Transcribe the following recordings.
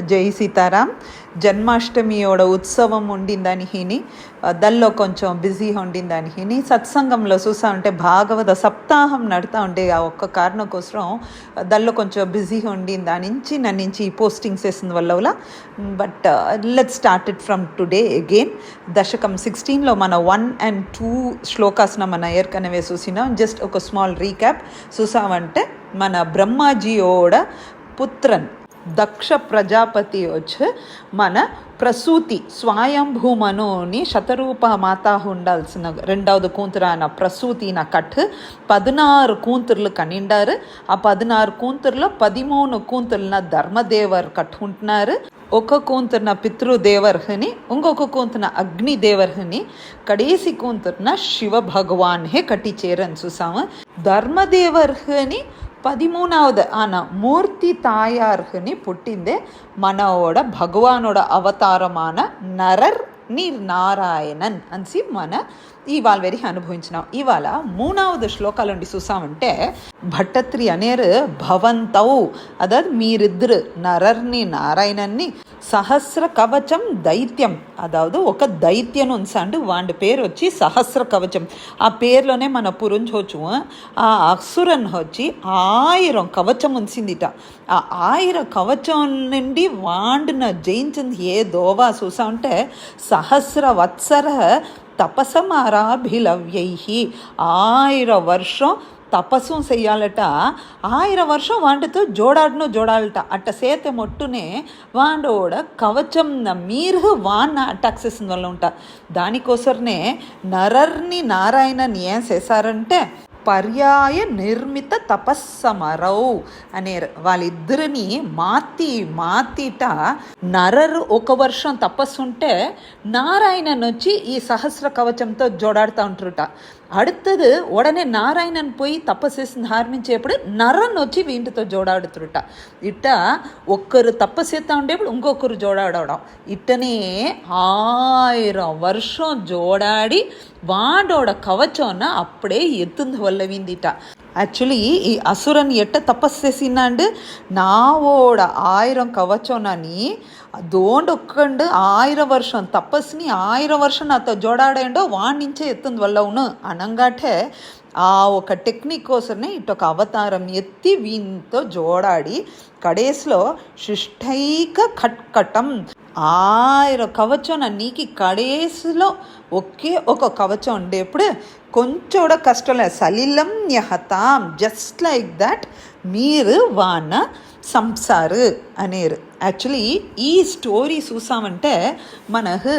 జై సీతారాం. జన్మాష్టమియోడ ఉత్సవం ఉండిందని హిని దల్లో కొంచెం బిజీ ఉండిందని హిని సత్సంగంలో చూసా ఉంటే భాగవత సప్తాహం నడుతూ ఉంటే ఆ ఒక్క కారణం కోసం దల్లో కొంచెం బిజీ ఉండిందని నన్నించి ఈ పోస్టింగ్స్ వేసిన వల్ల but let's start it from today again. దశకం 16లో మన 1 and 2 శ్లోకాస్న మన ఏర్కనవే చూసినాం. జస్ట్ ఒక స్మాల్ రీక్యాప్ చూసామంటే మన బ్రహ్మాజీయోడ పుత్రన్ దక్ష ప్రజాపతి వచ్చి మన ప్రసూతి స్వయంభూమనుని శతరూప మాత ఉండాల్సిన రెండవది కూతురాన ప్రసూతిన కట్ 16 కూతుర్లు కనిండారు. ఆ 16 కూతుర్లో 13 కూతుర్ల ధర్మదేవర్ కట్టుకుంటున్నారు. ఒక కూతుర్న పితృదేవర్ని, ఇంకొక కూతుర్న అగ్నిదేవర్ని, కడేసి కూతుర్న శివ భగవాన్ హే కట్టి చేరని చూసాము. ధర్మదేవర్ని 13வது ஆன மூர்த்தி தாயார்னு புட்டிந்தே మనోడ భగవానోడ అవతారమాన నరర్ నారాయణన్ అనిసి మన ఇవాళ వెరికి అనుభవించినాం. ఇవాళ 3வது శ్లోకాల నుండి చూసామంటే భట్టత్రి అనేరు భవంతౌ అదాదు మీరిద్దరు నరర్ని నారాయణన్ని సహస్ర కవచం దైత్యం అదాదు ఒక దైత్యను ఉంచండు. వాడి పేరు వచ్చి సహస్ర కవచం. ఆ పేర్లోనే మన పురుంచవచ్చు. ఆ అసురన్ వచ్చి 1000 కవచం ఉంచిందిట. ఆ 1000 కవచం నుండి వాడిన జయించింది ఏ దోవా చూసా ఉంటే సహస్ర వత్సర తపసమారాభిలవ్యై 1000 వర్షం తపస్సు చెయ్యాలట. 1000 వర్షం వాంటితో జోడాలట. అట్ట సేత మొట్టునే వాండోడ కవచం మీరు వాన్న అటాక్ చేసిన వల్ల ఉంటా. దానికోసరనే నరర్ని నారాయణని ఏం చేశారంటే పర్యాయ నిర్మిత తపస్సమరౌ అనేరు. వాళ్ళిద్దరిని మాతిట నరరు 1 వర్షం తపస్సుంటే నారాయణన్ వచ్చి ఈ సహస్ర కవచంతో జోడాడుతూ ఉంటారుట. அடுத்தது உடனே நாராயணன் போய் தப்பசேசி ஆரம்பிச்சேప్పుడు నరన్ వచ్చి వీంటితో జోడాడుతురుట. ఇట్ట ఒక్కరు తప్పసేస్తా ఉండేప్పుడు ఇంకొకరు జోడాడవడం. ఇట్టనే 1000 వర్షం జోడాడి వాడోడ కవచోన అప్పుడే ఎత్తుంది వల్లవిందిట. యాక్చువల్లీ ఈ అసురని ఎట్ట తపస్సు చేసినాండు నావోడ 1000 కవచోనని దోండొక్కండు 1000 వర్షం తపస్సుని 1000 వర్షం నాతో జోడాడేండో వాడి నుంచే ఎత్తుంది వల్లవును అనంగాటే ఆ ఒక టెక్నిక్ కోసమే ఇటొక అవతారం ఎత్తి వీనితో జోడాడి కడేస్లో శిష్టైక ఖట్కటం 1000 కవచం నీకు కడేసులో ఒకే ఒక కవచం ఉండేప్పుడు కొంచెం కూడా కష్టంలే సలిలం న్యహతాం జస్ట్ లైక్ దట్ మీరు వాన సంసారు అనేరు. యాక్చువల్లీ ఈ స్టోరీ చూసామంటే మనకు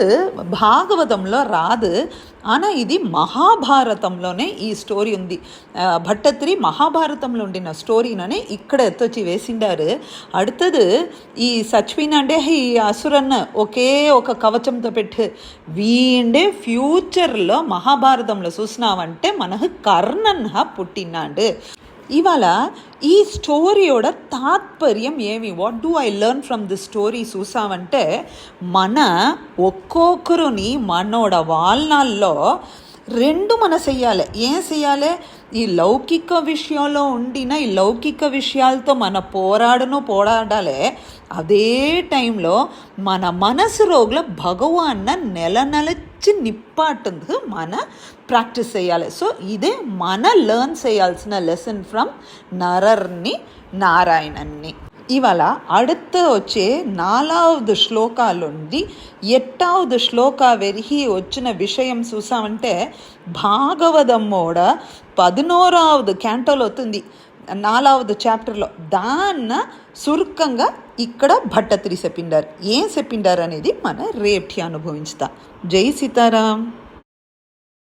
భాగవతంలో రాదు. ఆనా ఇది మహాభారతంలోనే ఈ స్టోరీ ఉంది. భట్టత్రి మహాభారతంలో ఉండిన స్టోరీననే ఇక్కడ ఎత్తొచ్చి వేసిండారు. அடுத்தது ఈ సచ్చిపోయినండే ఈ అసురన్న ఒకే ఒక కవచంతో పెట్టి వీండే ఫ్యూచర్లో మహాభారతంలో చూసినామంటే మనకు కర్ణన్ పుట్టినాడు. ఇవాళ ఈ స్టోరీయోட తాత్పర్యం ఏమి, what do I learn from the story చూసామంటే మన ఒక్కొక్కరుని మనోడ వాళ్ళల్లో 2 మన చెయ్యాలి. ఏం చెయ్యాలి? ఈ లౌకిక విషయంలో ఉండిన ఈ లౌకిక విషయాలతో మన పోరాడాలి. అదే టైంలో మన మనసు రోగుల భగవాన్న నెలచి నిప్పాటుంది మన ప్రాక్టీస్ చేయాలి. సో ఇదే మన లెర్న్ చేయాల్సిన లెసన్ ఫ్రమ్ నరర్ని నారాయణన్ని. ఇవాళ அடுத்த వచ్చే 4வது శ్లోకాలుండి 8வது శ్లోకా వెరిహి వచ్చిన విషయం చూసామంటే భాగవతమోడ 11வது క్యాంటోలో అవుతుంది 4வது చాప్టర్లో. దాన్న సురుకంగా ఇక్కడ భట్టత్రి చెప్పిండారు. ఏం చెప్పిండారు అనేది మన రేపటి అనుభవించుతా. జై సీతారాం.